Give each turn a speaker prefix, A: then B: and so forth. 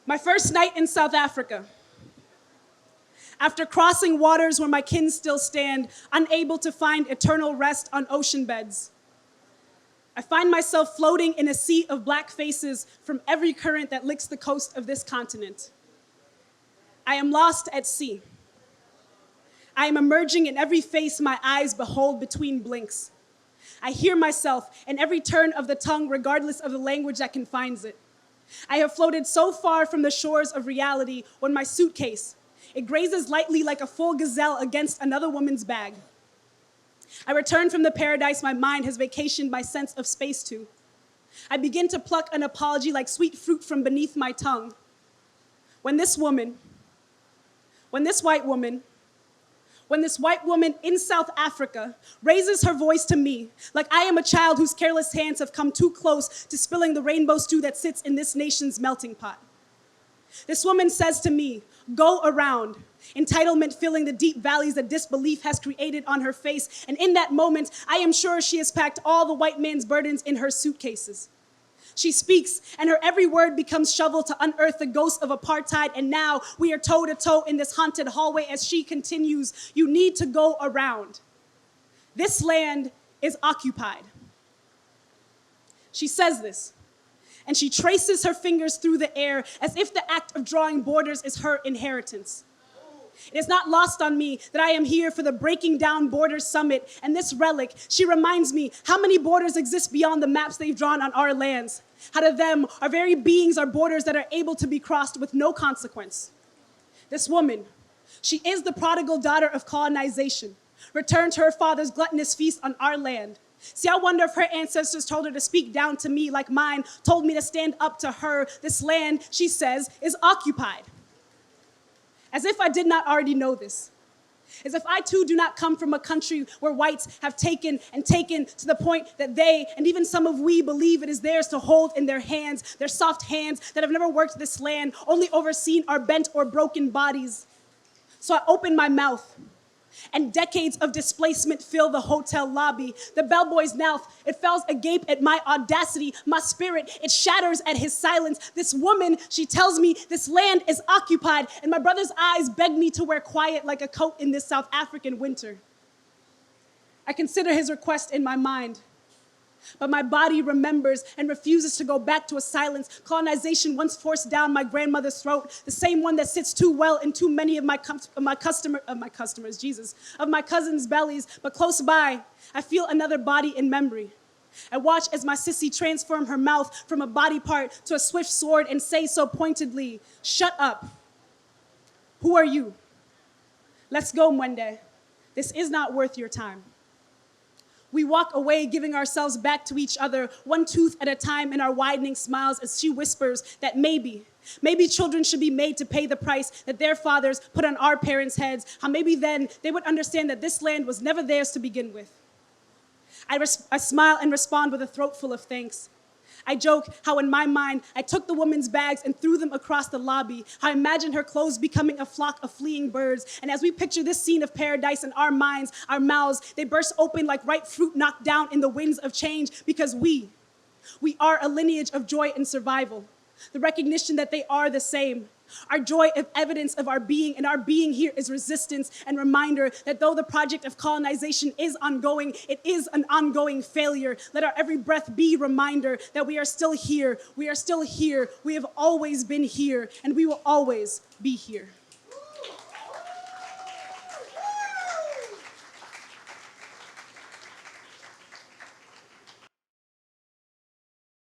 A: My first night in South Africa. After crossing waters where my kin still stand, unable to find eternal rest on ocean beds, I find myself floating in a sea of black faces from every current that licks the coast of this continent. I am lost at sea. I am emerging in every face my eyes behold between blinks. I hear myself in every turn of the tongue, regardless of the language that confines it. I have floated so far from the shores of reality when my suitcase, it grazes lightly like a full gazelle against another woman's bag. I return from the paradise my mind has vacationed my sense of space to. I begin to pluck an apology like sweet fruit from beneath my tongue. When this white woman in South Africa raises her voice to me like I am a child whose careless hands have come too close to spilling the rainbow stew that sits in this nation's melting pot. This woman says to me, "Go around," entitlement filling the deep valleys that disbelief has created on her face. And in that moment, I am sure she has packed all the white man's burdens in her suitcases. She speaks, and her every word becomes shovel to unearth the ghost of apartheid. And now we are toe to toe in this haunted hallway as she continues, "You need to go around. This land is occupied." She says this, and she traces her fingers through the air as if the act of drawing borders is her inheritance. It is not lost on me that I am here for the Breaking Down Borders Summit, and this relic, she reminds me how many borders exist beyond the maps they've drawn on our lands. How to them, our very beings are borders that are able to be crossed with no consequence. This woman, she is the prodigal daughter of colonization, returned to her father's gluttonous feast on our land. See, I wonder if her ancestors told her to speak down to me like mine told me to stand up to her. This land, she says, is occupied. As if I did not already know this. As if I too do not come from a country where whites have taken to the point that they, and even some of we, believe it is theirs to hold in their hands, their soft hands that have never worked this land, only overseen our bent or broken bodies. So I open my mouth, and decades of displacement fill the hotel lobby. The bellboy's mouth, it falls agape at my audacity. My spirit, it shatters at his silence. This woman, she tells me this land is occupied, and my brother's eyes beg me to wear quiet like a coat in this South African winter. I consider his request in my mind, but my body remembers and refuses to go back to a silence colonization once forced down my grandmother's throat, the same one that sits too well in too many of my cousins' bellies. But close by, I feel another body in memory. I watch as my sissy transform her mouth from a body part to a swift sword and say so pointedly, "Shut up. Who are you? Let's go, Mwende. This is not worth your time." We walk away, giving ourselves back to each other, one tooth at a time in our widening smiles as she whispers that maybe children should be made to pay the price that their fathers put on our parents' heads. How maybe then they would understand that this land was never theirs to begin with. I smile and respond with a throat full of thanks. I joke how in my mind, I took the woman's bags and threw them across the lobby. How I imagined her clothes becoming a flock of fleeing birds. And as we picture this scene of paradise in our minds, our mouths, they burst open like ripe fruit knocked down in the winds of change, because we are a lineage of joy and survival. The recognition that they are the same. Our joy of evidence of our being, and our being here is resistance and reminder that though the project of colonization is ongoing, it is an ongoing failure. Let our every breath be reminder that we are still here. We are still here. We have always been here, and we will always be here.